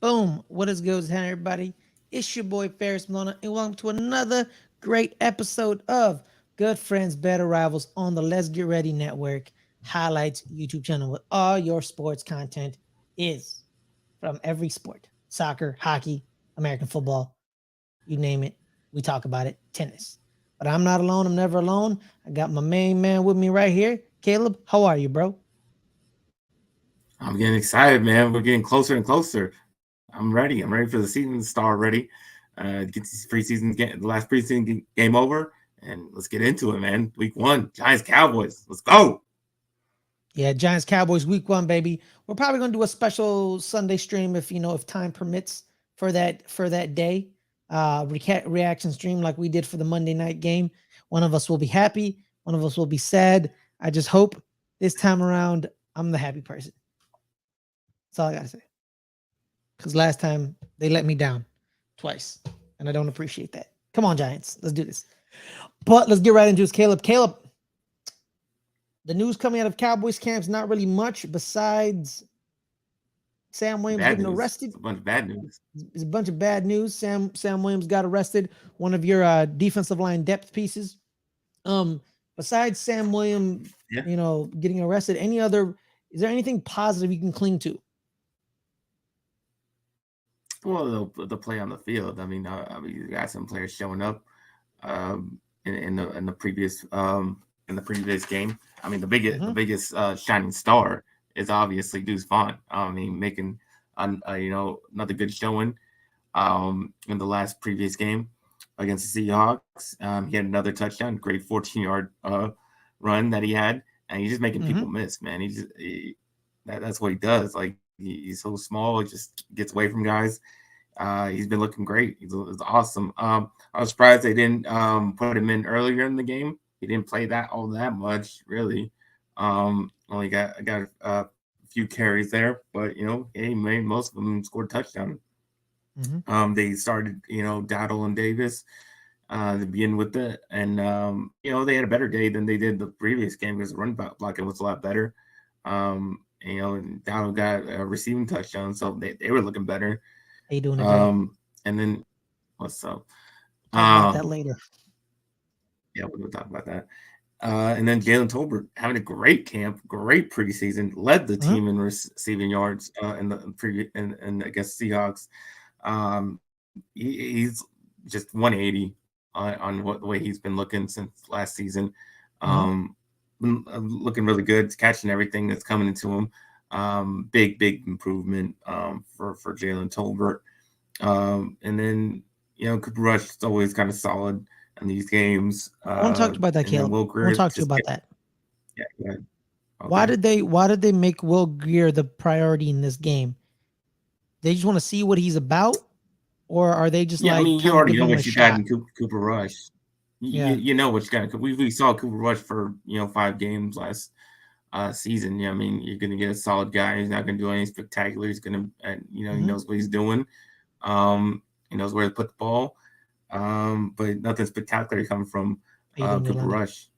Boom. What is good, everybody? It's your boy Ferris Muthana, and welcome to another great episode of Good Friends, Better Rivals on the Let's Get Ready Network highlights YouTube channel with all your sports content is from every sport: soccer, hockey, American football, you name it. We talk about it, tennis. But I'm not alone. I'm never alone. I got my main man with me right here. Caleb, how are you, bro? I'm getting excited, man. We're getting closer and closer. I'm ready. I'm ready for the season to start already. Get this preseason game, the last preseason game over, and let's get into it, man. Week 1, Giants Cowboys. Let's go. Yeah, Giants Cowboys week one, baby. We're probably gonna do a special Sunday stream if time permits for that day. Reaction stream like we did for the Monday night game. One of us will be happy, one of us will be sad. I just hope this time around I'm the happy person. That's all I gotta say. Because last time they let me down twice, and I don't appreciate that. Come on, Giants, let's do this. But let's get right into this. Caleb, the news coming out of Cowboys camps, not really much besides Sam Williams Bad getting news. arrested. It's a bunch of bad news. It's a bunch of bad news. Sam Williams got arrested. One of your defensive line depth pieces. Um, Besides Sam Williams, Yeah. getting arrested, any other? Is there anything positive you can cling to? Well, the play on the field. I mean, you got some players showing up in the previous game. I mean, the biggest Mm-hmm. the biggest shining star is obviously Deuce Vaughn. I mean, making another good showing in the last previous game against the Seahawks. He had another touchdown, great 14-yard run that he had, and he's just making Mm-hmm. people miss, man. That's what he does. Like he's so small, he just gets away from guys. He's been looking great. He's awesome. I was surprised they didn't put him in earlier in the game. He didn't play that all that much, really. Only got a few carries there, but he made most of them scored a touchdown. Mm-hmm. They started, Dowdle and Davis to begin with it, and they had a better day than they did the previous game because the blocking was a lot better. And Dowdle got a receiving touchdown, so they were looking better. How you doing today? And then what's up? Talk about that Um, later. yeah, we'll talk about that. And then Jalen Tolbert having a great camp, great preseason, led the Mm-hmm. team in receiving yards in the previous and I guess Seahawks. He's just 180 on the way he's been looking since last season. Mm-hmm. Um, Looking really good, catching everything that's coming into him. Big improvement for Jalen Tolbert. And then Cooper Rush is always kind of solid in these games. I want to talk about that, And then Caleb. Will I want to Greer talk to you just about that. yeah, go ahead. Why Okay. did they make Will Greer the priority in this game? They just want to see what he's about, or are they just Yeah, I like mean, you kind of already giving know him a what you got shot? in Cooper Rush. Yeah. You know what you got. We saw Cooper Rush for 5 games last season. Yeah, I mean, you're gonna get a solid guy. He's not gonna do anything spectacular. He's gonna, he Mm-hmm. knows what he's doing. He knows where to put the ball. But nothing spectacular coming from How you doing, Cooper Yolanda? Rush.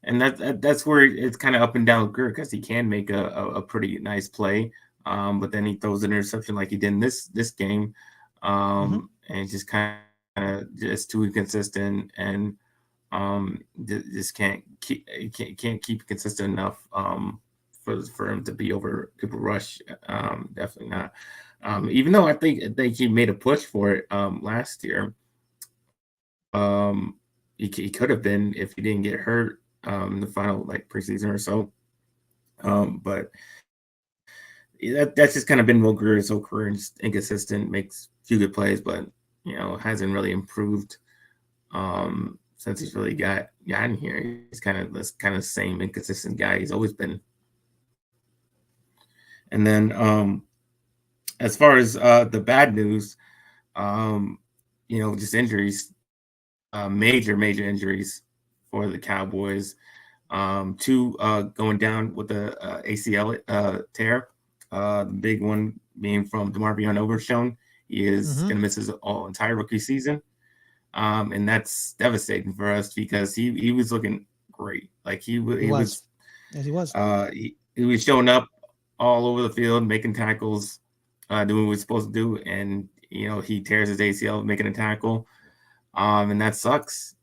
And that's where it's kind of up and down with Greer because he can make a pretty nice play, but then he throws an interception like he did in this game, Mm-hmm. and it's just kind of just too inconsistent and just can't keep consistent enough for him to be over Cooper Rush. Definitely not. Even though I think he made a push for it last year. He could have been if he didn't get hurt in the final like preseason or so. But that's just kind of been Will Greer's whole career, and just inconsistent, makes a few good plays, but hasn't really improved since he's really gotten here. He's kind of this kind of same inconsistent guy he's always been. And then as far as the bad news, um, just injuries, major injuries for the Cowboys. Two going down with the ACL tear. The big one being from DeMarvion Overshown. He is Mm-hmm. going to miss his entire rookie season. And that's devastating for us because he was looking great. Like He was. Yes, he was. he was showing up all over the field, making tackles. doing what he's supposed to do, and he tears his ACL making a tackle, and that sucks.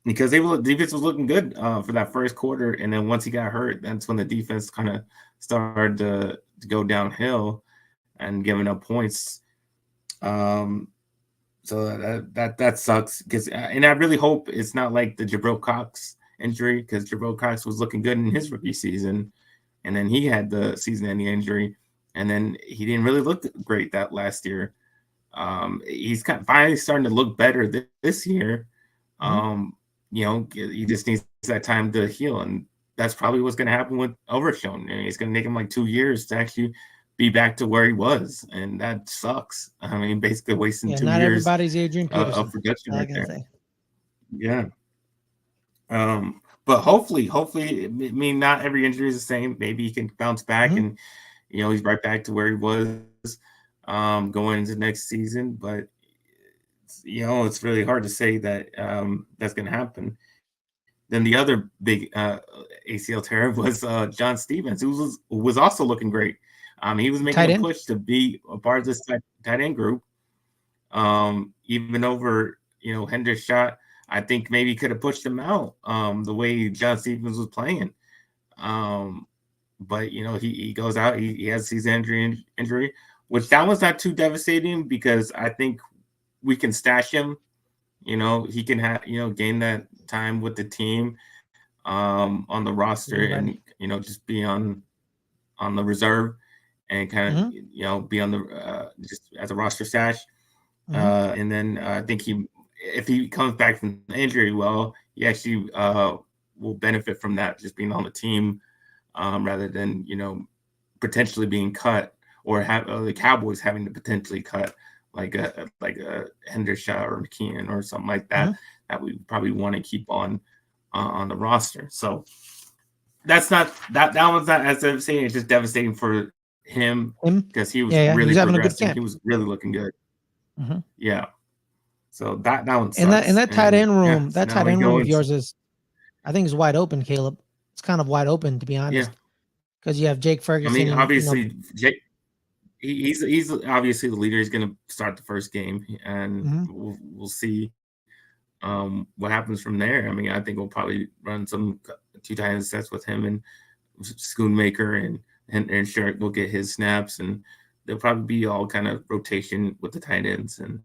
Because defense was looking good for that first quarter, and then once he got hurt, that's when the defense kind of started to go downhill and giving up points. So that sucks because, and I really hope it's not like the Jabril Cox injury, because Jabril Cox was looking good in his rookie season, and then he had the season-ending injury, and then he didn't really look great that last year. He's finally starting to look better this year. He just needs that time to heal, and that's probably what's going to happen with Overshown. I mean, it's going to take him like 2 years to actually be back to where he was, and that sucks. I mean, basically wasting 2 not years everybody's Adrian of Peterson. production All I right can there. say. Yeah. But hopefully, I mean, not every injury is the same. Maybe he can bounce back, and he's right back to where he was going into next season. But it's really hard to say that that's going to happen. Then the other big ACL tear was John Stevens, who was also looking great. He was making a push to be a part of this tight end group, even over Hendershot. I think maybe he could have pushed him out the way John Stevens was playing. But he goes out. He has a season injury, which that was not too devastating because I think we can stash him. He can have gain that time with the team on the roster, and just be on the reserve, and kind of be on the just as a roster stash. And then I think if he comes back from the injury, well, he actually will benefit from that, just being on the team, rather than potentially being cut, or have the Cowboys having to potentially cut like a Hendershot or McKeon or something like that, that we probably want to keep on the roster. So that's not that one's not as devastating. It's just devastating for him because he was really progressing. He was really looking good. Yeah. So that one sucks. And that tight end room, so that tight end room of yours I think is wide open, Caleb. It's kind of wide open, to be honest. Because you have Jake Ferguson. I mean, obviously, Jake. He's obviously the leader. He's going to start the first game, and we'll see what happens from there. I mean, I think we'll probably run some 2 tight end sets with him and Schoonmaker, and Shark will get his snaps, and there'll probably be all kind of rotation with the tight ends, and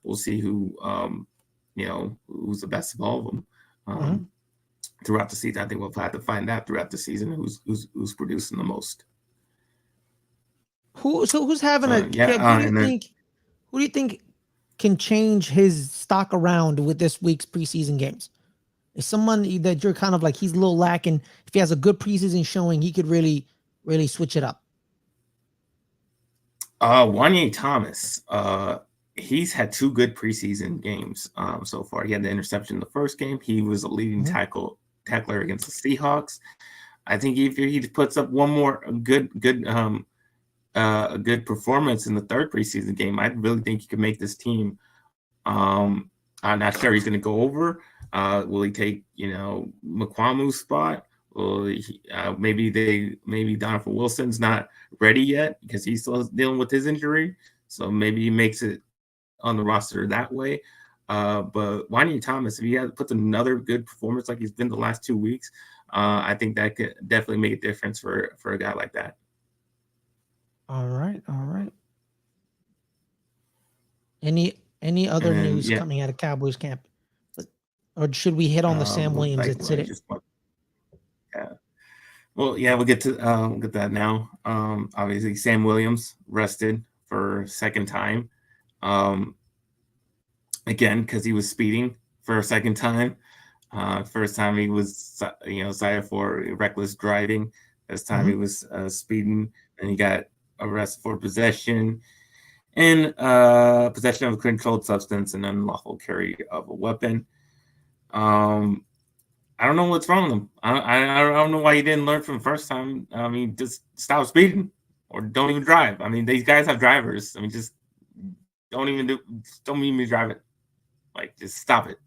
we'll see who who's the best of all of them throughout the season. I think we'll have to find out throughout the season who's producing the most. Who's having who do you think can change his stock around with this week's preseason games? Is someone that you're kind of like, he's a little lacking? If he has a good preseason showing, he could really, really switch it up. Wanye Thomas. He's had 2 good preseason games so far. He had the interception in the first game. He was a leading tackler against the Seahawks. I think if he puts up one more good performance in the third preseason game, I really think he could make this team. I'm not sure he's going to go over. Will he take Mukwamu's spot? Maybe Donovan Wilson's not ready yet because he's still dealing with his injury, so maybe he makes it on the roster that way. But Wanye Thomas, if he puts another good performance like he's been the last 2 weeks, I think that could definitely make a difference for a guy like that. All right. Any other news coming out of Cowboys camp, or should we hit on the Sam Williams incident? Yeah. Well, yeah, we'll get to that now. Obviously, Sam Williams rested for second time, again because he was speeding for a second time. First time he was cited for reckless driving. This time he was speeding, and he got arrested for possession and possession of a controlled substance and unlawful carry of a weapon. I don't know what's wrong with him. I don't know why he didn't learn from the first time. I mean, just stop speeding or don't even drive. I mean, these guys have drivers. I mean, just don't even drive it. Like, just stop it.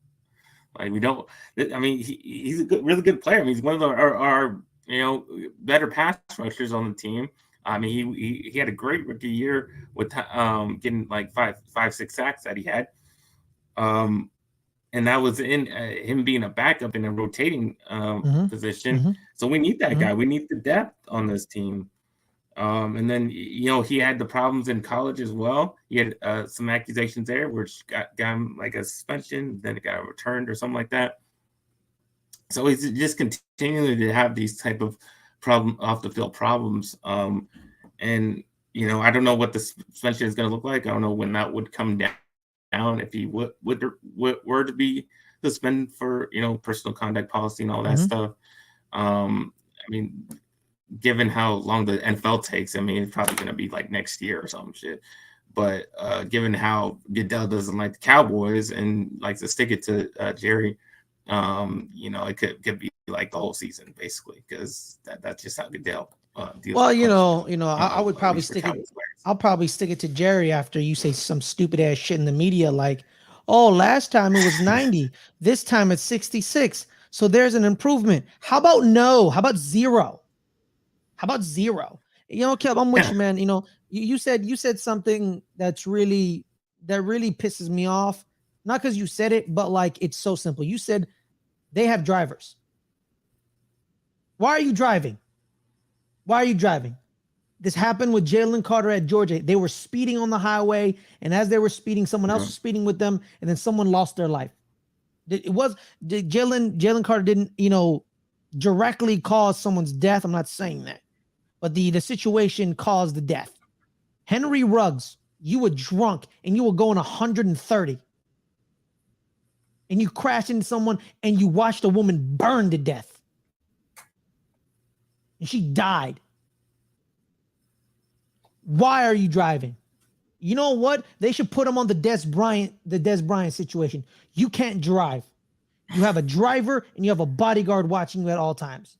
Like, we don't. I mean, he's a really good player. I mean, he's one of our better pass rushers on the team. I mean, he had a great rookie year with getting like five, 6 sacks that he had. And that was in him being a backup in a rotating Mm-hmm. position. Mm-hmm. So we need that Mm-hmm. guy. We need the depth on this team. And then he had the problems in college as well. He had some accusations there, which got him like a suspension, then it got returned or something like that. So he's just continuing to have these type of off the field problems. And I don't know what the suspension is going to look like. I don't know when that would come down if he were to be suspended for personal conduct policy and all that Mm-hmm. stuff. I mean, given how long the NFL takes, I mean, it's probably going to be like next year or some shit. But given how Goodell doesn't like the Cowboys and likes to stick it to Jerry, it could be like the whole season basically, because that's just how Goodell deals Well, with I would at probably least for stick it. Cowboys players. I'll probably stick it to Jerry after you say some stupid ass shit in the media like, oh, last time it was 90, this time it's 66. So there's an improvement. How about no? How about zero? How about zero? Kev, I'm with Yeah. you, man. You said something that really pisses me off. Not because you said it, but like it's so simple. You said they have drivers. Why are you driving? Why are you driving? This happened with Jalen Carter at Georgia. They were speeding on the highway, and as they were speeding, someone else was speeding with them, and then someone lost their life. Jalen Carter didn't, directly cause someone's death. I'm not saying that, but the situation caused the death. Henry Ruggs, you were drunk and you were going 130, and you crashed into someone and you watched a woman burn to death, and she died. Why are you driving? You know what? They should put him on the Des Bryant situation. You can't drive. You have a driver and you have a bodyguard watching you at all times.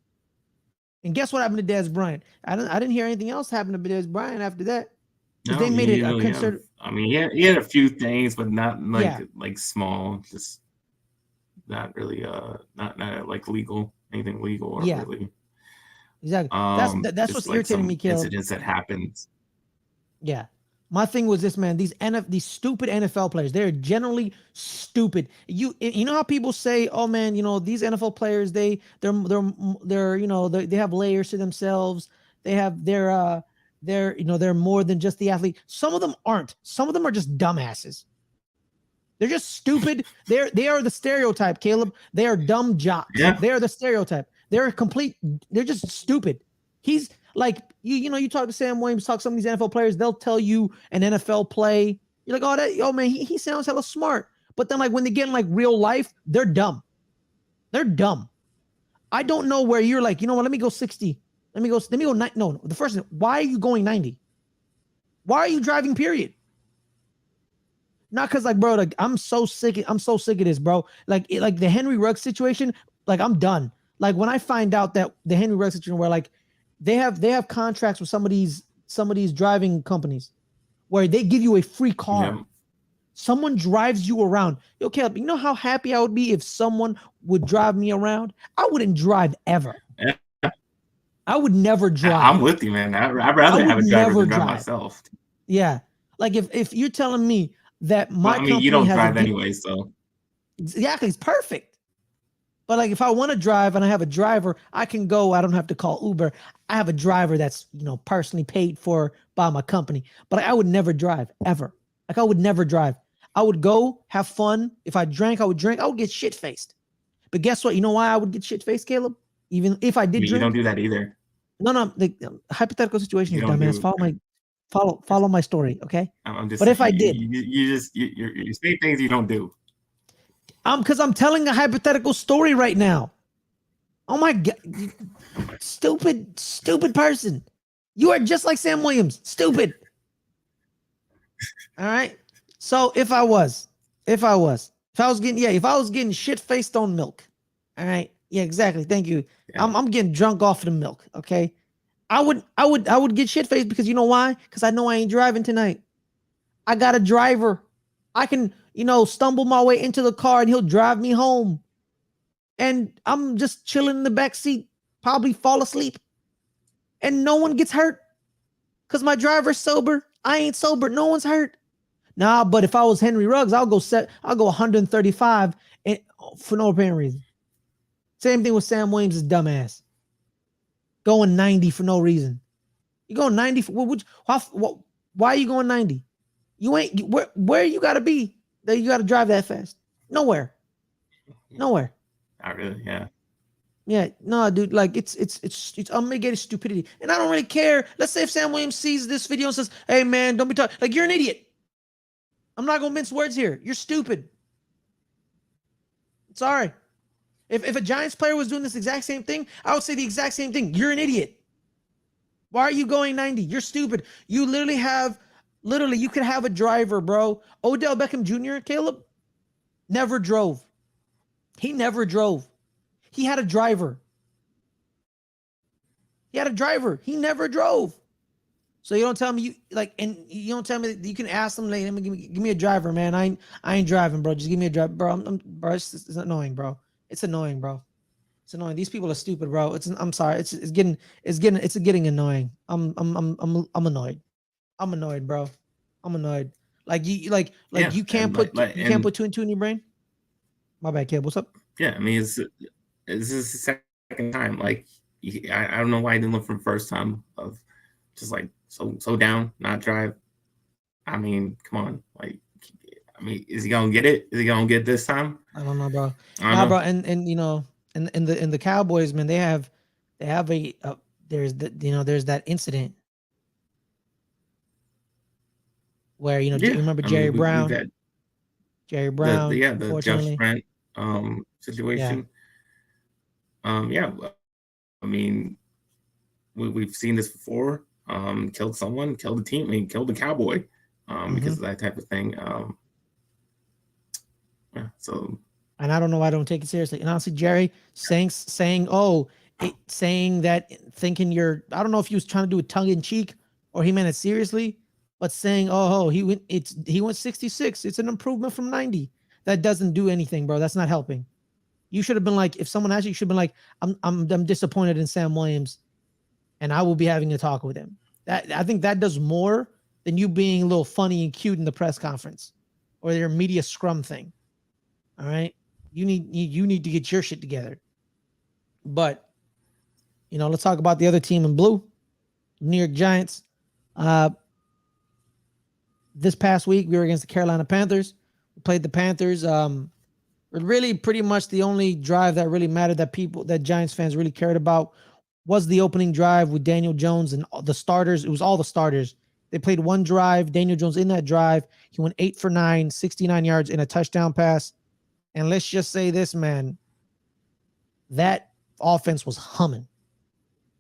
And guess what happened to Des Bryant? I didn't hear anything else happen to Des Bryant after that. No, they made it a concern. I mean, he had a few things, but not like like small, just not really not like legal, anything legal or really. Exactly. That's what's like irritating me, Caleb. Incidents that happens. Yeah. My thing was this, man. These stupid NFL players, they're generally stupid. You know how people say, "Oh man, these NFL players, they have layers to themselves. They're more than just the athlete." Some of them aren't. Some of them are just dumbasses. They're just stupid. They are the stereotype, Caleb. They are dumb jocks. Yeah. They are the stereotype. They're just stupid. He's like, you talk to Sam Williams, talk to some of these NFL players, they'll tell you an NFL play. You're like, oh man, he sounds hella smart. But then like when they get in like real life, they're dumb. They're dumb. I don't know where you're like, you know what, let me go 60. Let me go 90. No, the first thing, why are you going 90? Why are you driving, period? Not because like, bro, like I'm so sick of this, bro. Like the Henry Ruggs situation, like I'm done. Like when I find out that the Henry Ruggs situation where like they have contracts with some of these driving companies where they give you a free car. Yeah. Someone drives you around. Yo, Caleb, you know how happy I would be if someone would drive me around? I wouldn't drive ever. Yeah. I would never drive. I'm with you, man. I'd rather have a driver than drive myself. Yeah. Like if you're telling me that my company you don't has drive anyway, so exactly, it's perfect. But like if I want to drive and I have a driver, I can go. I don't have to call Uber. I have a driver that's personally paid for by my company. But I would never drive ever. Like I would never drive. I would go have fun. If I drank, I would drink. I would get shit faced. But guess what? You know why I would get shit faced, Caleb? Even if I did drink. You don't do that either. No. The hypothetical situation, you dumbass. Follow my story, okay? I'm just. But if I did, you say things you don't do. Because I'm telling a hypothetical story right now. Oh my God. Stupid person. You are just like Sam Williams. Stupid. All right. So if I was getting shit faced on milk. All right. Yeah, exactly. Thank you. Yeah. I'm getting drunk off of the milk. Okay. I would get shit faced because you know why? Because I know I ain't driving tonight. I got a driver. I can, stumble my way into the car and he'll drive me home. And I'm just chilling in the back seat, probably fall asleep. And no one gets hurt. Because my driver's sober. I ain't sober. No one's hurt. Nah, but if I was Henry Ruggs, I'll go 135 and, for no apparent reason. Same thing with Sam Williams' dumbass. Going 90 for no reason. You going 90 for why are you going 90? You ain't where you gotta be that you gotta drive that fast. Nowhere. Nowhere. Not really, yeah. Yeah, no, dude, like it's unmitigated stupidity. And I don't really care. Let's say if Sam Williams sees this video and says, hey man, don't be talking like you're an idiot. I'm not gonna mince words here. You're stupid. Sorry. If a Giants player was doing this exact same thing, I would say the exact same thing. You're an idiot. Why are you going 90? You're stupid. You you could have a driver, bro. Odell Beckham Jr., Caleb, never drove. He never drove. He had a driver. He never drove. So you don't tell me and you don't tell me that you can ask them like, give me a driver, man. I ain't driving, bro. Just give me a driver, bro. Bro, it's annoying, bro. It's annoying, bro. It's annoying. These people are stupid, bro. I'm sorry. It's getting annoying. I'm annoyed. I'm annoyed, bro. I'm annoyed. Like you can't put two and two in your brain. My bad, kid. What's up? Yeah, I mean this is the second time. Like I don't know why I didn't look from the first time of just like so down, not drive. I mean, come on. Like I mean, is he gonna get it? Is he gonna get this time? I don't know, bro. Bro, and you know, and the Cowboys, man, they have there's that incident where you remember Jerry Brown. Jerry Brown, the Josh Brent situation. Yeah. I mean, we've seen this before. Killed someone, killed a team, killed a Cowboy, because of that type of thing. Yeah. So. And I don't know why I don't take it seriously. And honestly, Jerry saying that, thinking I don't know if he was trying to do it tongue in cheek or he meant it seriously, but saying, he went 66. It's an improvement from 90. That doesn't do anything, bro. That's not helping. You should have been like, if someone asked you should have been like, I'm disappointed in Sam Williams, and I will be having a talk with him. I think that does more than you being a little funny and cute in the press conference or your media scrum thing. All right. You need to get your shit together. But, let's talk about the other team in blue, New York Giants. This past week, we were against the Carolina Panthers. We played the Panthers. Really pretty much the only drive that really mattered that Giants fans really cared about was the opening drive with Daniel Jones and the starters. It was all the starters. They played one drive. Daniel Jones in that drive, he went 8 for 9, 69 yards in a touchdown pass. And let's just say this, man, that offense was humming.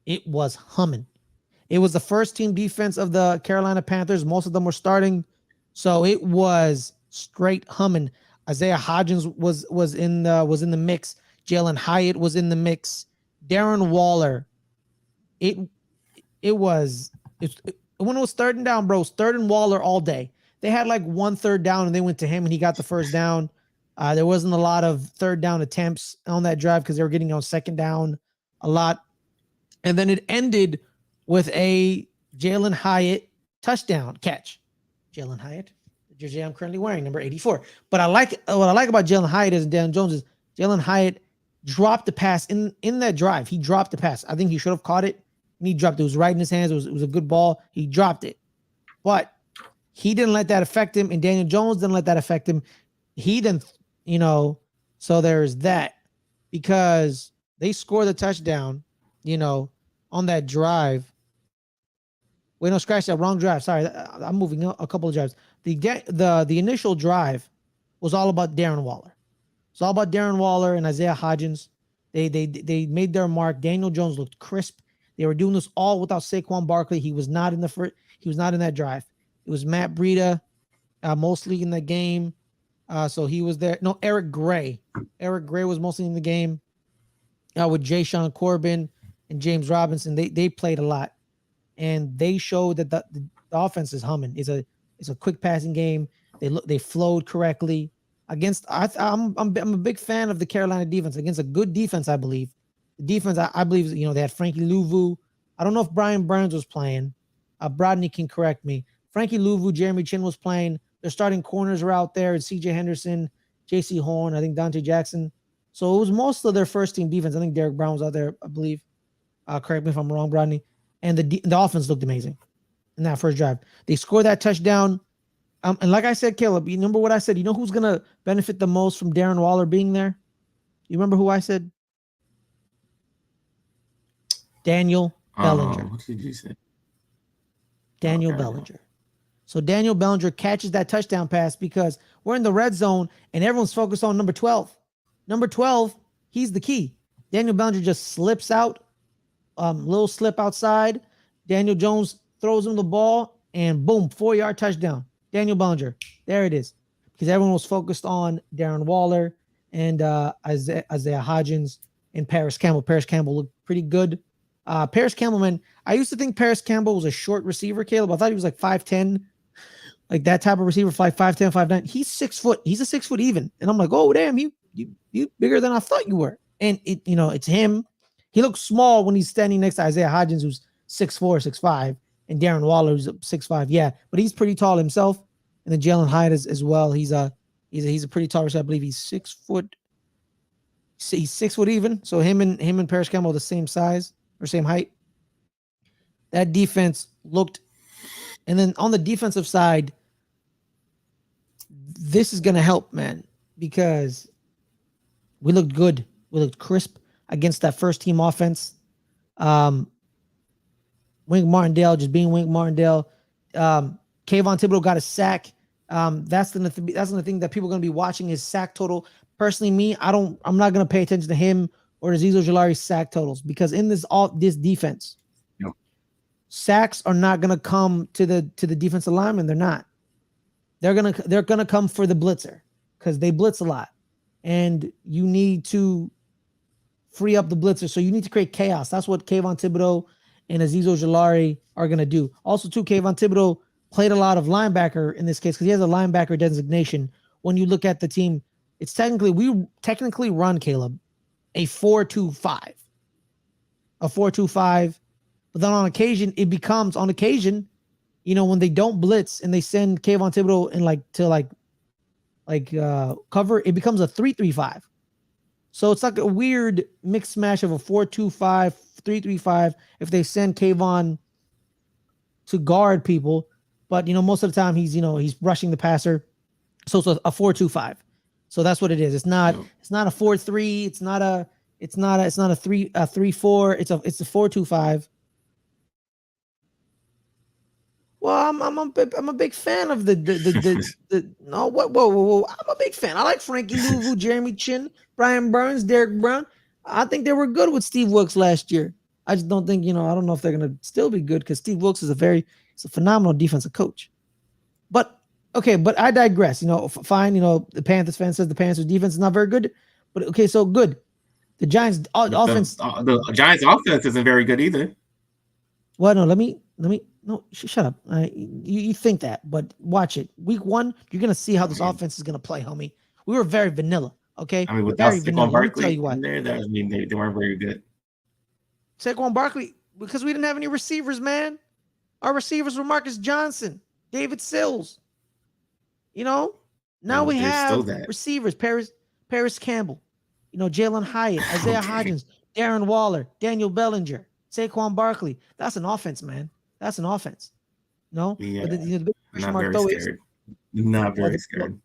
It was humming. It was the first team defense of the Carolina Panthers. Most of them were starting. So it was straight humming. Isaiah Hodgins was in the mix. Jalen Hyatt was in the mix. Darren Waller. When it was 3rd and down, bro, 3rd and Waller all day. They had like 1 3rd down and they went to him and he got the first down. There wasn't a lot of 3rd down attempts on that drive because they were getting on 2nd down a lot. And then it ended with a Jalen Hyatt touchdown catch. Jalen Hyatt, the jersey I'm currently wearing, number 84. But what I like about Jalen Hyatt and Dan Jones is Jalen Hyatt dropped the pass in that drive. He dropped the pass. I think he should have caught it. And he dropped it. It was right in his hands. It was a good ball. He dropped it. But he didn't let that affect him, and Daniel Jones didn't let that affect him. He didn't, so there's that. Because they scored the touchdown, on that drive. Wait, no, scratch that. Wrong drive. Sorry, I'm moving a couple of drives. The initial drive was all about Darren Waller. It's all about Darren Waller and Isaiah Hodgins. They made their mark. Daniel Jones looked crisp. They were doing this all without Saquon Barkley. He was not in that drive. It was Matt Breida, mostly in the game. So he was there. No, Eric Gray. Eric Gray was mostly in the game. With Jay Sean Corbin and James Robinson. They played a lot. And they showed that the offense is humming. It's a quick passing game. They flowed correctly. I'm a big fan of the Carolina defense against a good defense. I believe the defense. I believe they had Frankie Louvu. I don't know if Brian Burns was playing. Brodney can correct me. Frankie Louvu, Jeremy Chin was playing. Their starting corners were out there. C.J. Henderson, J.C. Horn, I think Dante Jackson. So it was most of their first team defense. I think Derek Brown was out there, I believe. Correct me if I'm wrong, Brodney. And the offense looked amazing in that first drive. They scored that touchdown. And like I said, Caleb, you remember what I said? You know who's going to benefit the most from Darren Waller being there? You remember who I said? Daniel Bellinger. What did you say? Daniel Bellinger. So Daniel Bellinger catches that touchdown pass because we're in the red zone and everyone's focused on number 12. Number 12, he's the key. Daniel Bellinger just slips out, little slip outside. Daniel Jones throws him the ball and boom, 4-yard touchdown. Daniel Bellinger. There it is. Because everyone was focused on Darren Waller and Isaiah Hodgins and Paris Campbell. Paris Campbell looked pretty good. Paris Campbell, man, I used to think Paris Campbell was a short receiver, Caleb. I thought he was like 5'10", like that type of receiver, like 5'10", 5'9". He's 6 foot. He's a 6 foot even. And I'm like, oh, damn, you bigger than I thought you were. And it's him. He looks small when he's standing next to Isaiah Hodgins, who's 6'4", 6'5", and Darren Waller, who's 6'5". Yeah, but he's pretty tall himself. And then Jalen Hyatt as well. He's a pretty tall receiver. I believe he's 6 foot. He's 6 foot even. So him and Paris Campbell are the same size or same height. That defense looked, and then on the defensive side, this is going to help, man, because we looked good. We looked crisp against that first team offense. Wink Martindale just being Wink Martindale. Kayvon Thibodeau got a sack. That's the thing that people are going to be watching his sack total. Personally, I'm not going to pay attention to him or Azeez Ojulari's sack totals because in this defense, sacks are not going to come to the defensive lineman. They're not. They're gonna come for the blitzer because they blitz a lot, and you need to free up the blitzer. So you need to create chaos. That's what Kayvon Thibodeau and Azeez Ojulari are gonna do. Also, too, Kayvon Thibodeau played a lot of linebacker in this case because he has a linebacker designation. When you look at the team, we technically run, Caleb, a 4-2-5. A 4-2-5. But then on occasion, when they don't blitz and they send Kayvon Thibodeau in cover, it becomes a 3-3-5. So it's like a weird mixed smash of a 4-2-5, 3-3-5 if they send Kayvon to guard people. But most of the time he's rushing the passer. So it's a 4-2-5. So that's what it is. It's not a 4-3. It's not a 3-4. It's a 4-2-5. Well, I'm a big fan of whoa. I'm a big fan. I like Frankie Louvu, Jeremy Chin, Brian Burns, Derek Brown. I think they were good with Steve Wilkes last year. I just don't think, I don't know if they're gonna still be good because Steve Wilkes is a phenomenal defensive coach. But okay, but I digress. Fine. The Panthers fan says the Panthers defense is not very good. But okay, so good. The Giants offense. The Giants offense isn't very good either. Well, no, let me. No, shut up. You think that, but watch it. Week 1, you're gonna see how this offense is gonna play, homie. We were very vanilla. Okay, I mean, without Saquon Barkley, tell you why. they weren't very good. Saquon Barkley, because we didn't have any receivers, man. Our receivers were Marcus Johnson, David Sills. Now we have receivers: Paris Campbell, Jalen Hyatt, Isaiah Hodgins, Darren Waller, Daniel Bellinger, Saquon Barkley. That's an offense, man. That's an offense. No? Yeah. But the big question mark though is not very scared.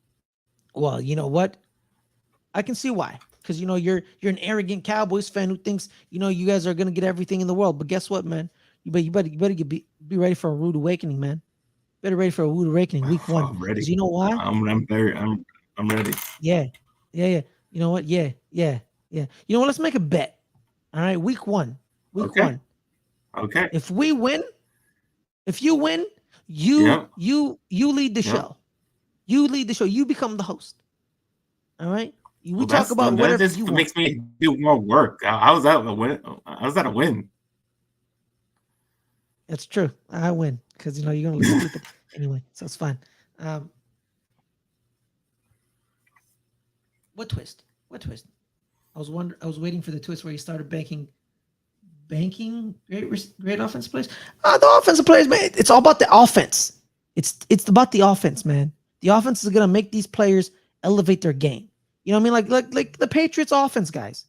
Well, you know what? I can see why. Because you're an arrogant Cowboys fan who thinks you guys are gonna get everything in the world. But guess what, man? You better be ready for a rude awakening, man. Better ready for a rude awakening week 1. I'm ready. You know why? I'm ready. Yeah. You know what? Yeah. You know what? Let's make a bet. All right, week 1. Week 1. Okay. If you win, you lead the show. You lead the show. You become the host. All right. We talk about whatever you want. Makes me do more work. How's that a win? How's that a win? That's true. I win because you're gonna look stupid anyway. So it's fine. What twist? I was waiting for the twist where he started banking banking great offensive players. The offensive players, man, it's all about the offense. It's about the offense, man. The offense is gonna make these players elevate their game. You know what I mean? Like the Patriots offense, guys.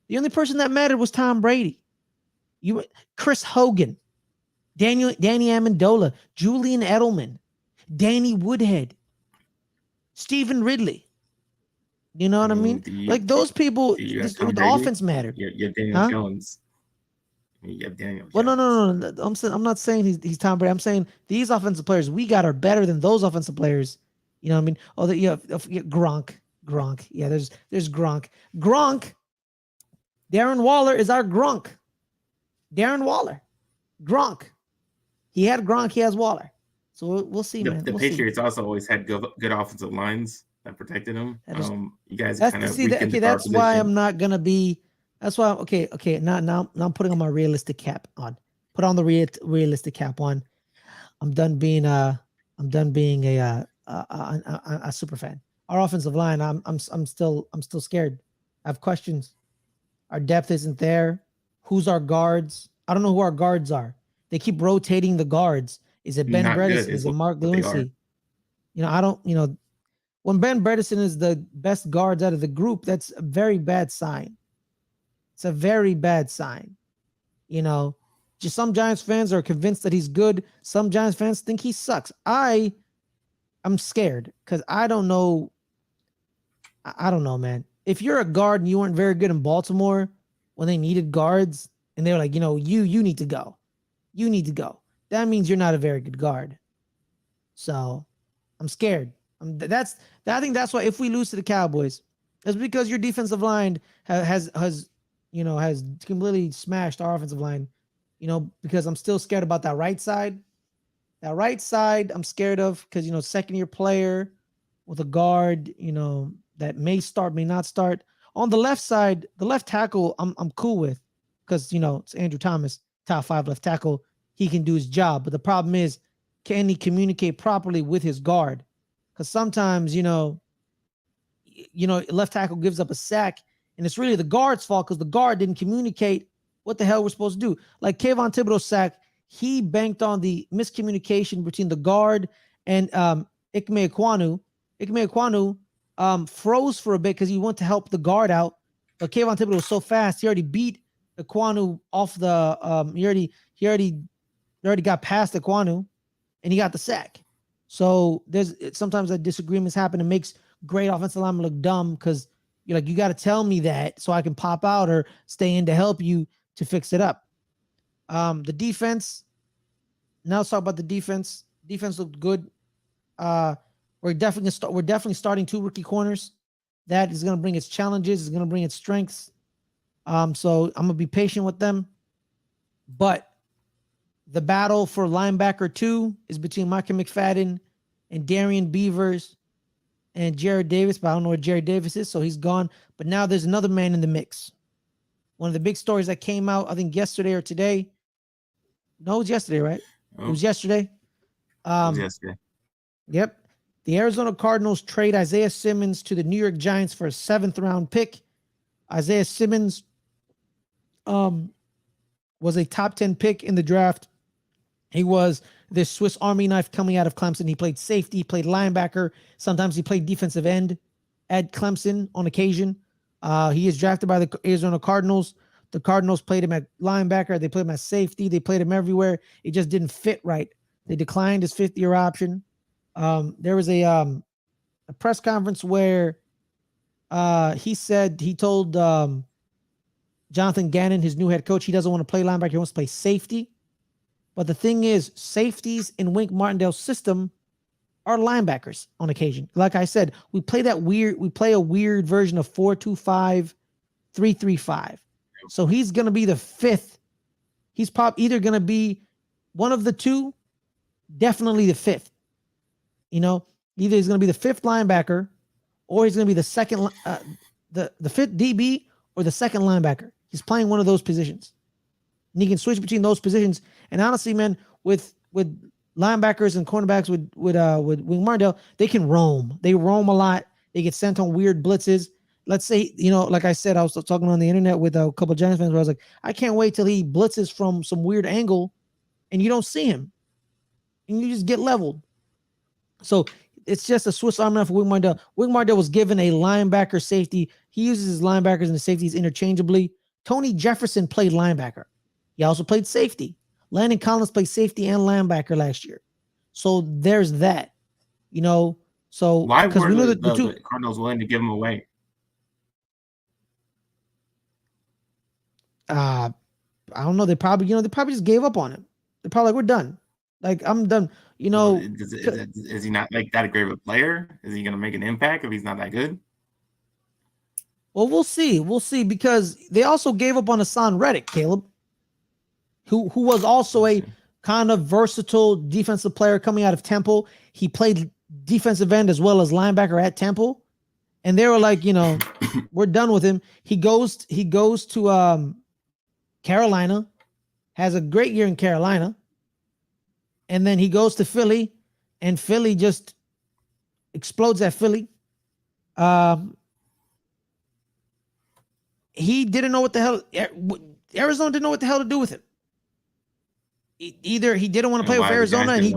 The only person that mattered was Tom Brady. Chris Hogan, Danny Amendola, Julian Edelman, Danny Woodhead, Stephen Ridley. You know what I mean? Like those people, You got Tom the Brady. offense mattered. You have Daniel Huh? Jones. You have Daniel Jones. Well, no. I'm not saying he's Tom Brady. I'm saying these offensive players we got are better than those offensive players. You know what I mean? Oh, you have Gronk. Yeah, there's Gronk. Darren Waller is our Gronk. Darren Waller. Gronk. He had Gronk. He has Waller. So we'll see, man. The Patriots also always had good offensive lines that protected them. You guys kind of that's why I'm not gonna be. That's why okay. Now I'm putting on my realistic cap on. Put on the realistic cap on. I'm done being a super fan. Our offensive line, I'm still scared. I have questions. Our depth isn't there. Who's our guards? I don't know who our guards are. They keep rotating the guards. Is it Ben Bredesen? Is it Mark Lewinsky? You know, I don't. You know, when Ben Bredesen is the best guards out of the group, that's a very bad sign. It's a very bad sign. You know, just some Giants fans are convinced that he's good. Some Giants fans think he sucks. I'm scared because I don't know. I don't know, man. If you're a guard and you weren't very good in Baltimore when they needed guards and they were like, you know, you need to go. You need to go. That means you're not a very good guard. So I'm scared. I think that's why if we lose to the Cowboys, it's because your defensive line has completely smashed our offensive line. You know, because I'm still scared about that right side. That right side I'm scared of because, you know, second-year player with a guard, you know, that may start, may not start. On the left side, the left tackle, I'm cool with because, you know, it's Andrew Thomas, top 5 left tackle. He can do his job. But the problem is, can he communicate properly with his guard? Because sometimes, you know, left tackle gives up a sack, and it's really the guard's fault because the guard didn't communicate what the hell we're supposed to do. Like Kayvon Thibodeau's sack, he banked on the miscommunication between the guard and Ike Ekwonu. Ike Ekwonu froze for a bit because he wanted to help the guard out, but Kayvon Thibodeau was so fast, he already beat Ekwonu off the he already got past Ekwonu, and he got the sack. So there's sometimes that disagreements happen. It makes great offensive linemen look dumb because you're like, you got to tell me that so I can pop out or stay in to help you to fix it up. The defense. Now let's talk about the defense. Defense looked good. We're definitely starting 2 rookie corners. That is going to bring its challenges. It's going to bring its strengths. So I'm going to be patient with them. But the battle for linebacker 2 is between Micah McFadden and Darian Beavers and Jared Davis. But I don't know where Jared Davis is, so he's gone. But now there's another man in the mix. One of the big stories that came out, I think yesterday or today. No, it was yesterday, right? Oh. It was yesterday. Yep. The Arizona Cardinals trade Isaiah Simmons to the New York Giants for a 7th-round pick. Isaiah Simmons was a top 10 pick in the draft. He was this Swiss Army knife coming out of Clemson. He played safety, he played linebacker. Sometimes he played defensive end at Clemson on occasion. He is drafted by the Arizona Cardinals. The Cardinals played him at linebacker. They played him at safety. They played him everywhere. It just didn't fit right. They declined his 5th-year option. There was a press conference where he told Jonathan Gannon, his new head coach, he doesn't want to play linebacker. He wants to play safety. But the thing is, safeties in Wink Martindale's system are linebackers on occasion. Like I said, we play a weird version of 4-2-5, 3-3-5. So he's going to be the 5th. He's either going to be one of the 2, definitely the 5th. You know, either he's going to be the 5th linebacker or he's going to be the 2nd, the 5th DB or the 2nd linebacker. He's playing one of those positions. And he can switch between those positions. And honestly, man, with linebackers and cornerbacks with Wink Martindale, they can roam. They roam a lot. They get sent on weird blitzes. let's say, like I said, I was talking on the internet with a couple of Giants fans where I was like, I can't wait till he blitzes from some weird angle and you don't see him and you just get leveled. So it's just a Swiss Army knife for Wink Martindale. Wink Martindale was given a linebacker safety. He uses his linebackers and the safeties interchangeably. Tony Jefferson played linebacker. He also played safety. Landon Collins played safety and linebacker last year. So there's that, So why because were we know the Cardinals willing to give him away? I don't know. They probably just gave up on him. They're probably like, we're done. Like, I'm done. Well, is he not like that great of a player? Is he going to make an impact if he's not that good? Well, we'll see. We'll see, because they also gave up on Hassan Reddick, Caleb, who was also a kind of versatile defensive player coming out of Temple. He played defensive end as well as linebacker at Temple. And they were like, we're done with him. He goes to Carolina, has a great year in Carolina. And then he goes to Philly, and Philly just explodes at Philly. He didn't know what the hell. Arizona didn't know what the hell to do with him. Either he didn't want to play with Arizona, and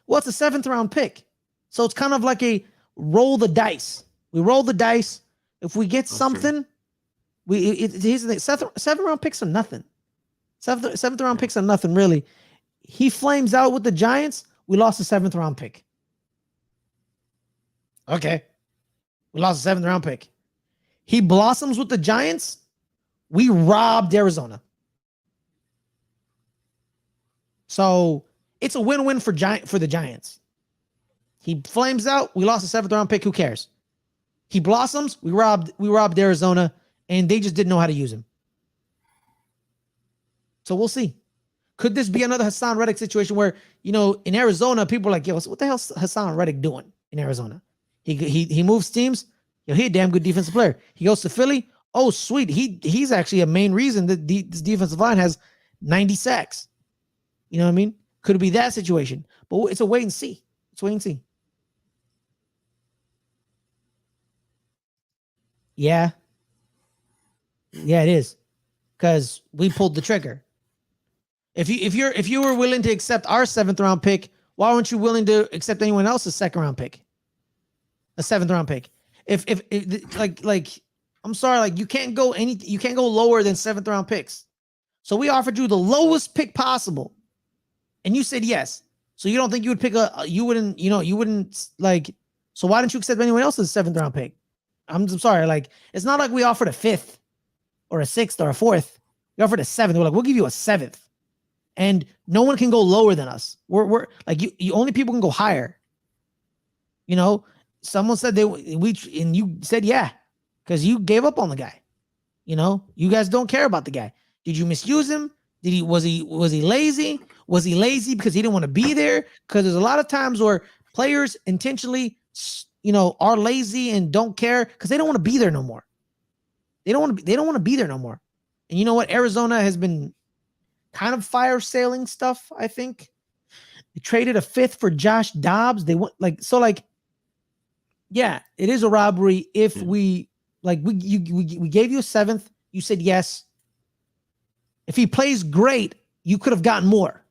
well, it's a 7th round pick, so it's kind of like a roll the dice. We roll the dice. If we get something, here's the thing: 7th round picks are nothing. 7th round picks are nothing, really. He flames out with the Giants. We lost a 7th round pick. Okay, we lost a 7th round pick. He blossoms with the Giants. We robbed Arizona. So it's a win-win for the Giants. He flames out. We lost a 7th round pick. Who cares? He blossoms. We robbed Arizona, and they just didn't know how to use him. So we'll see. Could this be another Hassan Reddick situation where, in Arizona, people are like, yo, what the hell's Hassan Reddick doing in Arizona? He moves teams. He's a damn good defensive player. He goes to Philly. Oh, sweet. He's actually a main reason that this defensive line has 90 sacks. You know what I mean? Could it be that situation? But it's a wait and see. It's wait and see. Yeah. Yeah, it is. Because we pulled the trigger. If you were willing to accept our 7th round pick, why weren't you willing to accept anyone else's 2nd round pick? A 7th round pick. If I'm sorry, like you can't go lower than 7th round picks. So we offered you the lowest pick possible, and you said yes. So you don't think you would pick you wouldn't like. So why didn't you accept anyone else's 7th round pick? I'm sorry, like it's not like we offered a 5th or a 6th or a 4th. We offered a 7th. We're like, we'll give you a 7th, and no one can go lower than us. We're like you only people can go higher. Someone said and you said yeah, because you gave up on the guy. You guys don't care about the guy. Did you misuse him? Was he lazy? Was he lazy because he didn't want to be there? Because there's a lot of times where players intentionally, are lazy and don't care because they don't want to be there no more. They don't want to be there no more. And you know what? Arizona has been kind of fire sailing stuff. I think they traded a 5th for Josh Dobbs. They want yeah, it is a robbery if we gave you a 7th, you said yes. If he plays great, you could have gotten more.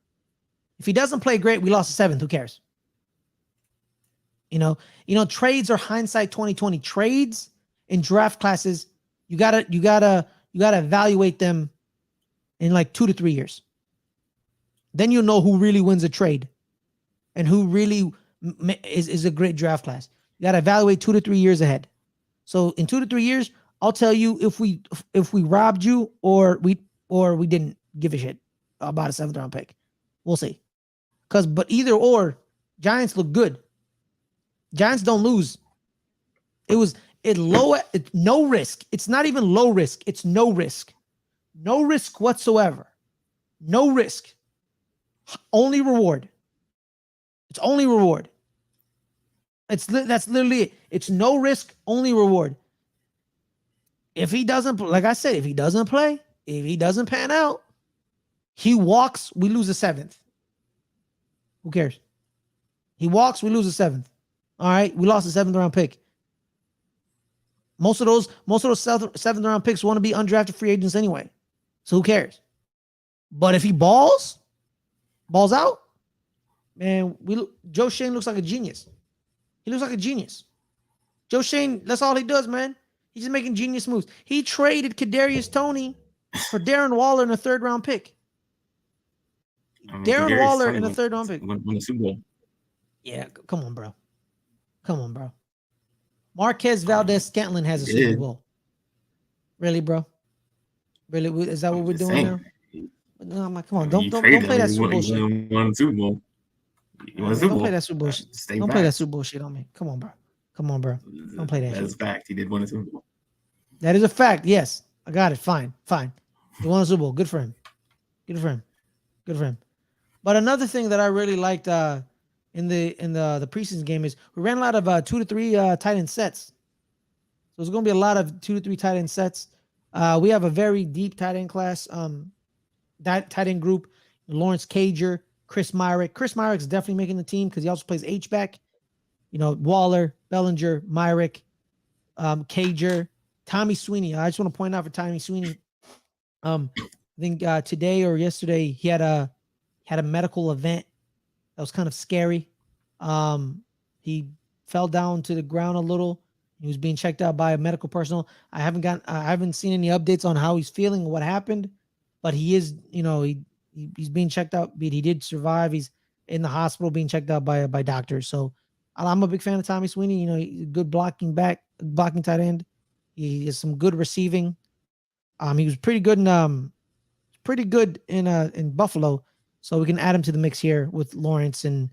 If he doesn't play great, we lost a 7th. Who cares? Trades are hindsight 2020. Trades in draft classes, you gotta evaluate them in like 2 to 3 years. Then you'll know who really wins a trade and who really is a great draft class. You got to evaluate 2 to 3 years ahead. So in 2 to 3 years, I'll tell you if we robbed you or we didn't give a shit about a 7th round pick. We'll see. But either or, Giants look good. Giants don't lose. It's no risk. It's not even low risk. It's no risk. No risk whatsoever. No risk. Only reward. It's only reward. That's literally it. It's no risk, only reward. If he doesn't, like I said, if he doesn't play, if he doesn't pan out, he walks, we lose a 7th. Who cares? He walks, we lose a 7th. All right, we lost a 7th round pick. Most of those seventh round picks want to be undrafted free agents anyway. So who cares? But if he balls out, man, Joe Shane looks like a genius. He looks like a genius. Joe Shane, that's all he does, man. He's just making genius moves. He traded Kadarius Toney for Darren Waller in a third round pick. I mean, Darren Kadarius Waller Toney in a third round pick. won the Super Bowl. Yeah, come on, bro. Marquez Valdez-Scantling has a Super Bowl. Really, bro? Really? Is that what we're doing now? No, I'm like, come on, don't play that Super Bowl shit. Won Super Bowl. Don't play that Super Bowl shit. Don't play that Super Bowl shit on me. Come on, bro. Don't play that shit. That's a fact. He did win a Super Bowl. That is a fact. Yes, I got it. Fine. He won a Super Bowl. Good for him. But another thing that I really liked in the preseason game is we ran a lot of 2 to 3 tight end sets. So it's going to be a lot of 2 to 3 tight end sets. We have a very deep tight end class. That tight end group: Lawrence Cager, Chris Myrick. Chris Myrick's definitely making the team because he also plays H-back. Waller, Bellinger, Myrick, Cager, Tommy Sweeney. I just want to point out for Tommy Sweeney. I think today or yesterday he had a medical event that was kind of scary. He fell down to the ground a little. He was being checked out by a medical personnel. I haven't seen any updates on how he's feeling or what happened, but he is, he's being checked out. He did survive. He's in the hospital being checked out by doctors. So I'm a big fan of Tommy Sweeney. He's a good blocking tight end. He has some good receiving. He was pretty good in Buffalo. So we can add him to the mix here with Lawrence and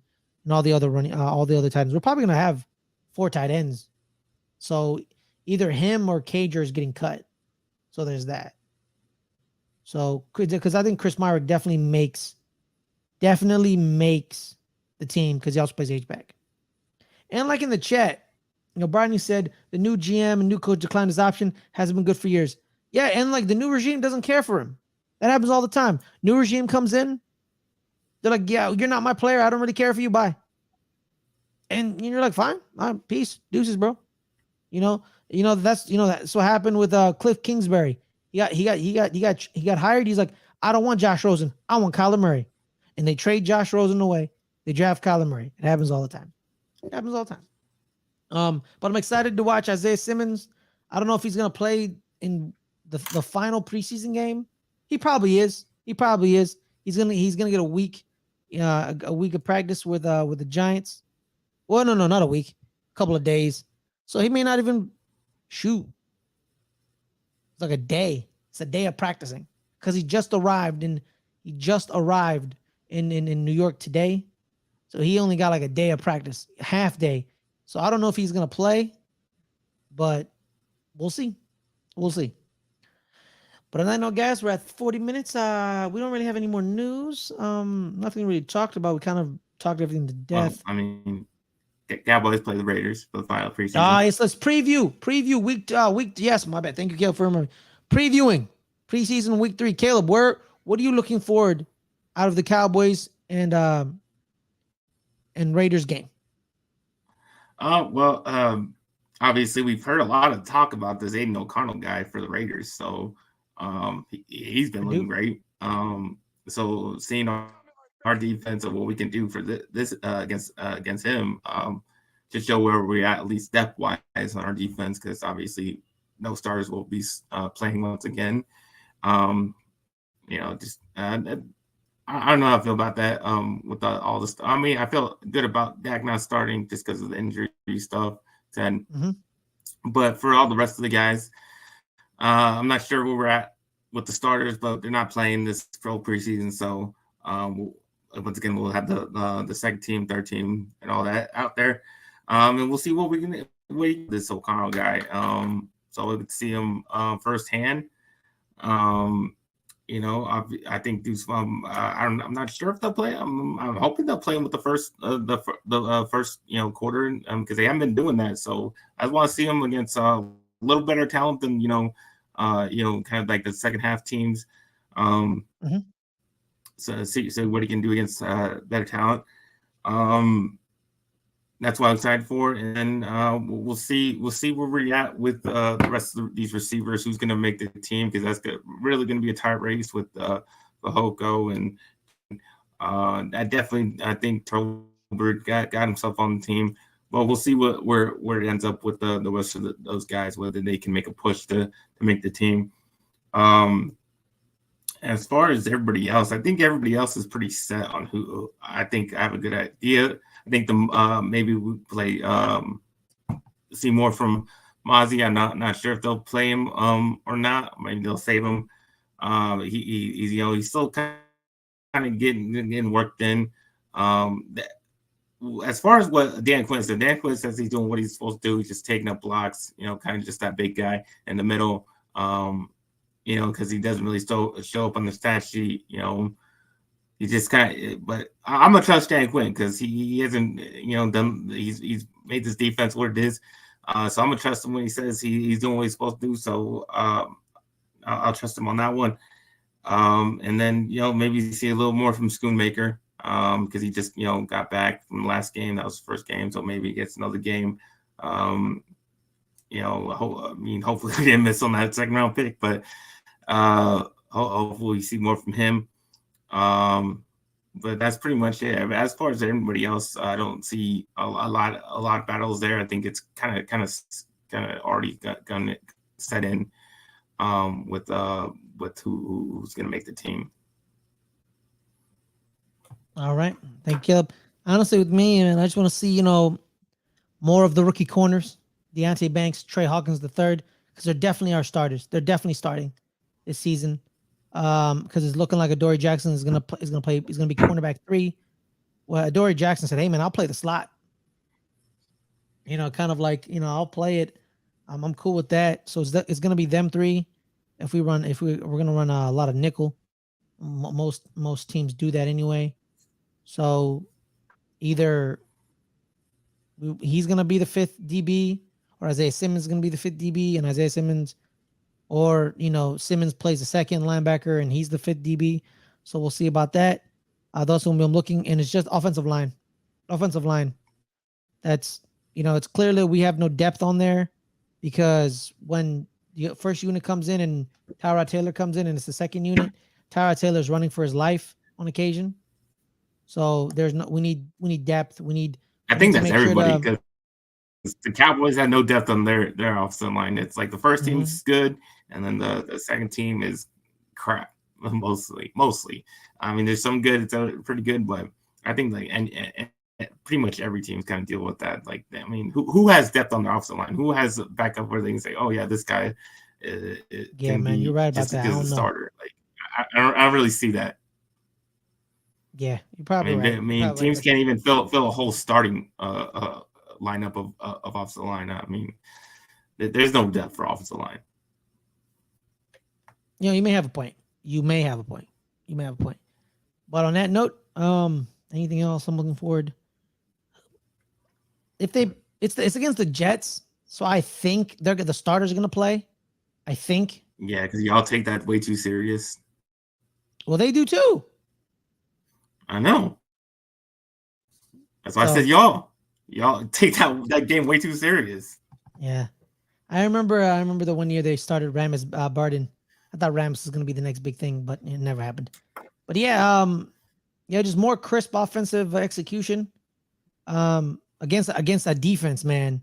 all the other tight ends. We're probably gonna have 4 tight ends. So either him or Cager is getting cut. So there's that. So because I think Chris Myrick definitely makes the team because he also plays H-back. And like in the chat, Barney said the new GM and new coach declined his option. Hasn't been good for years. Yeah, and like the new regime doesn't care for him. That happens all the time. New regime comes in. They're like, yeah, you're not my player. I don't really care for you. Bye. And you're like, fine. All right, peace. Deuces, bro. That's what happened with Cliff Kingsbury. He got hired. He's like, I don't want Josh Rosen. I want Kyler Murray. And they trade Josh Rosen away. They draft Kyler Murray. It happens all the time. But I'm excited to watch Isaiah Simmons. I don't know if he's gonna play in the final preseason game. He probably is. He's gonna get a week of practice with the Giants. Well, no, not a week, a couple of days. So he may not even shoot. It's like a day. It's a day of practicing because he just arrived in New York today. So he only got like a day of practice, half day. So I don't know if he's gonna play, but we'll see. But on that note, guys, we're at 40 minutes. We don't really have any more news. Nothing really talked about. We kind of talked everything to death. Well, I mean, Cowboys play the Raiders for the final preseason. Yes, let's preview week. Yes, my bad. Thank you, Caleb, for remembering. Previewing preseason week 3. Caleb, what are you looking forward out of the Cowboys and Raiders game? Obviously we've heard a lot of talk about this Aiden O'Connell guy for the Raiders, so he's been looking great. So seeing our defense and what we can do for this against him, to show where we're at least depth wise on our defense, because obviously no stars will be playing once again. I don't know how I feel about that. With all this, I mean, I feel good about Dak not starting just because of the injury stuff. But for all the rest of the guys, I'm not sure where we're at with the starters, but they're not playing this full preseason. So once again, we'll have the second team, third team, and all that out there, and we'll see what we can. This O'Connell guy, so we could see him firsthand. I think these. I'm not sure if they'll play. I'm hoping they'll play him with the first quarter, because they haven't been doing that. So I want to see him against a little better talent than kind of like the second half teams. So see what he can do against better talent. that's what I'm excited for. And then we'll see where we're at with the rest of these receivers. Who's going to make the team? Because really going to be a tight race with Hoko and I definitely I think Tolbert got himself on the team. Well, we'll see where it ends up with the rest of those guys, whether they can make a push to make the team. Um, as far as everybody else, I think everybody else is pretty set on who. I think I have a good idea. I think maybe we play see more from Mozzie. I'm not sure if they'll play him or not. Maybe they'll save him. He's he's still kind of getting worked in. As far as what Dan Quinn says he's doing what he's supposed to do. He's just taking up blocks, kind of just that big guy in the middle. Because he doesn't really show up on the stat sheet. He just kind of. But I'm gonna trust Dan Quinn because he hasn't, done. He's made this defense what it is. So I'm gonna trust him when he says he's doing what he's supposed to do. So I'll trust him on that one. And then maybe see a little more from Schoonmaker because he just got back from the last game. That was the first game, so maybe he gets another game. Hopefully he didn't miss on that second round pick, but hopefully we see more from him. But that's pretty much it. As far as everybody else, I don't see a lot of battles there. I think it's kind of already got set in with who's going to make the team. All right, thank you. Honestly, with me, and I just want to see more of the rookie corners, Deonte Banks, Trey Hawkins the third, because they're definitely our starters. They're definitely starting this season. Because it's looking like Adoree Jackson is gonna be cornerback 3. Well, Adoree Jackson said, "Hey man, I'll play the slot." Kind of like I'll play it. I'm cool with that. So it's gonna be them 3. We're gonna run a lot of nickel. Most teams do that anyway. So either he's gonna be the 5th DB, or Isaiah Simmons is gonna be the 5th DB, and Isaiah Simmons. Or, Simmons plays the second linebacker and he's the 5th DB. So we'll see about that. That's when I'm looking. And it's just offensive line. That's, it's clearly we have no depth on there because when the first unit comes in and Tyrod Taylor comes in and it's the second unit, Tyrod Taylor's running for his life on occasion. So we need depth. I think that's everybody because the Cowboys had no depth on their offensive line. It's like the first team is good, and then the second team is crap mostly. I mean, there's some good, it's pretty good, but I think and pretty much every team's kind of deal with that. Like, I mean, who has depth on their offensive line? Who has backup where they can say, oh yeah, this guy you're right about that. I don't know. Starter. Like, I don't really see that. Yeah, you're probably right. I mean, teams can't even fill a whole starting lineup of offensive line. I mean, there's no depth for offensive line. You may have a point. But on that note, anything else I'm looking forward? It's against the Jets, so I think the starters are going to play. I think. Yeah, because y'all take that way too serious. Well, they do too. I know. That's why I said y'all take that game way too serious. Yeah, I remember the one year they started Ramis Barden. I thought Rams was going to be the next big thing, but it never happened. But yeah, just more crisp offensive execution against that defense, man.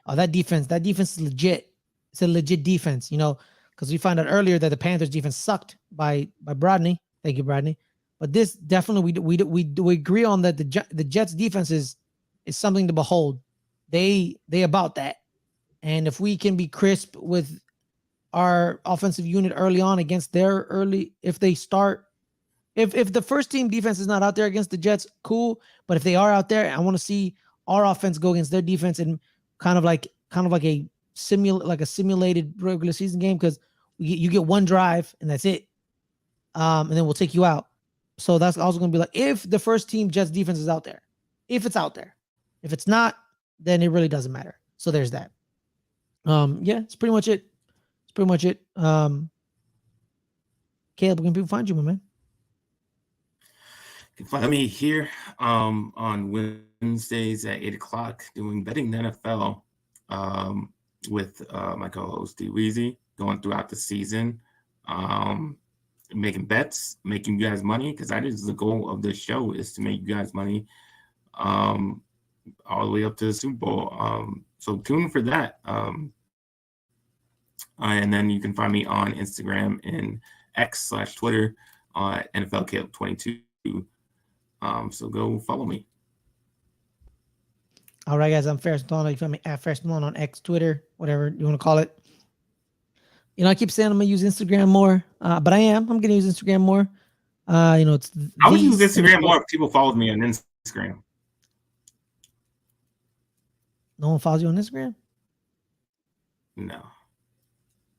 Oh, that defense is legit. It's a legit defense, because we found out earlier that the Panthers defense sucked by Brodney. Thank you, Brodney. But this definitely we agree on that the Jets defense is something to behold. They about that, and if we can be crisp with our offensive unit early on against if they start, if the first team defense is not out there against the Jets, cool. But if they are out there, I want to see our offense go against their defense and kind of like a simulated regular season game, because you get one drive and that's it, and then we'll take you out. So that's also going to be like if the first team Jets defense is out there, if it's out there. If it's not, then it really doesn't matter. So there's that. Yeah, it's pretty much it. Caleb, where can people find you, my man? You can find me here on Wednesdays at 8 o'clock doing Betting the NFL with my co-host D Weezy, going throughout the season, making bets, making you guys money, because that is the goal of this show, is to make you guys money all the way up to the Super Bowl. So tune for that. And then you can find me on Instagram and X/Twitter NFLKale22. So go follow me. All right, guys. I'm Ferris Muthana. You find me at Ferris Muthana on X, Twitter, whatever you want to call it. I keep saying I'm gonna use Instagram more, but I'm gonna use Instagram more. It's I would use Instagram more if people followed me on Instagram. No one follows you on Instagram? No.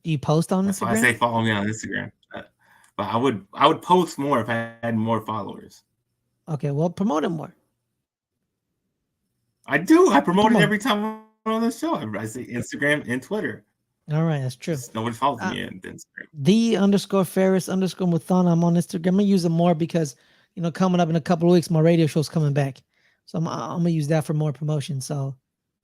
Do you post on That's Instagram? why I say follow me on Instagram. But I would post more if I had more followers. Okay, well, promote it more. I do. I promote it every time I'm on the show. I say Instagram and Twitter. All right, that's true. Nobody follows me on Instagram. _Ferris_Muthana. I'm on Instagram. I'm gonna use it more because coming up in a couple of weeks, my radio show's coming back, so I'm gonna use that for more promotion. So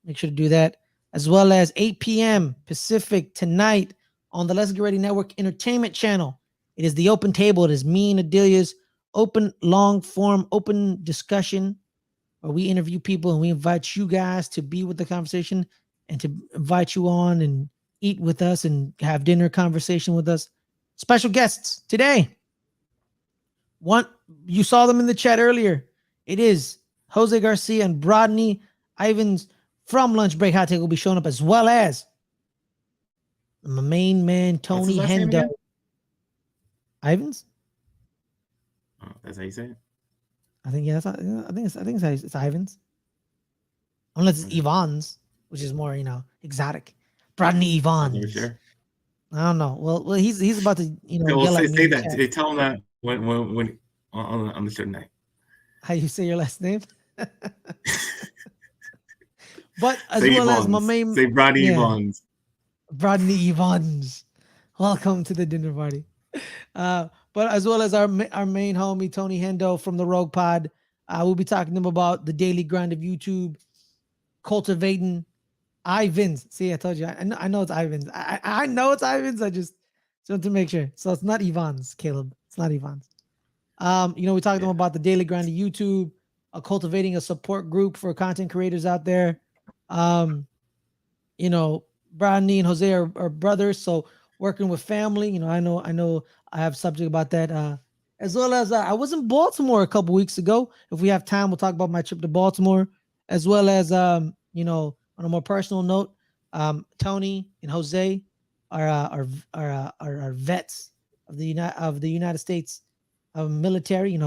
make sure to do that, as well as 8 p.m. Pacific tonight on the Let's Get Ready Network Entertainment Channel. It is the Open Table. It is me and Adelia's open, long form, open discussion where we interview people and we invite you guys to be with the conversation and to invite you on and eat with us and have dinner conversation with us. Special guests today. One, you saw them in the chat earlier. It is Jose Garcia and Brodney Ivans from Lunch Break Hot Take will be showing up, as well as my main man Tony Hendo. Ivans? Oh, that's how you say it. I think it's Ivans. Unless it's Evans, which is more exotic. Brodney Evans. Sure. I don't know. Well, he's about to Well, say that. They tell him that when on the show tonight. How you say your last name? But as say well Evans. as my main, say Brodney Evans. Brodney Evans. Welcome to the dinner party. But as well as our main homie Tony Hendo from the Rogue Pod, we'll be talking to him about the daily grind of YouTube, cultivating Ivans. See, I told you. I know it's Ivans. I know it's Ivans. I just want to make sure. So it's not Evans, Caleb. It's not Evans. We talked to him about the daily grind of YouTube, cultivating a support group for content creators out there. Brodney and Jose are brothers, so working with family. I know I have subject about that. As well as I was in Baltimore a couple weeks ago. If we have time, we'll talk about my trip to Baltimore, as well as on a more personal note, Tony and Jose are vets of the United States military.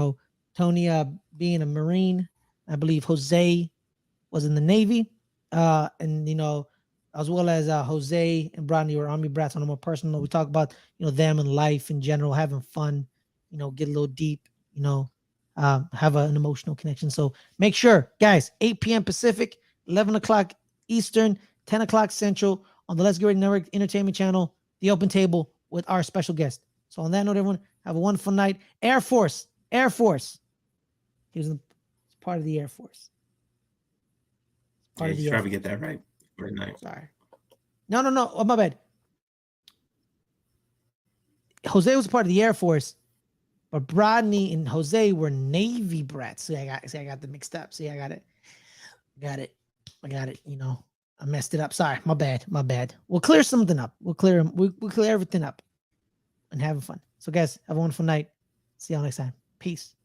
Tony being a Marine, I believe Jose was in the Navy, and as well as Jose and Brodney were Army brats. On a more personal note, we talk about them and life in general, having fun, get a little deep, have an emotional connection. So make sure, guys, 8 p.m. Pacific, 11 o'clock Eastern, 10 o'clock Central on the Let's Get Ready Network Entertainment Channel, the Open Table with our special guest. So on that note, everyone, have a wonderful night. Air Force. He was part of the Air Force. You try to get that right. Right night. Sorry. No. Oh, my bad. Jose was part of the Air Force, but Brodney and Jose were Navy brats. See, I got them mixed up. See, I got it. I got it. I messed it up. Sorry, my bad. We'll clear something up. We'll clear everything up and having fun. So guys, have a wonderful night. See y'all next time. Peace.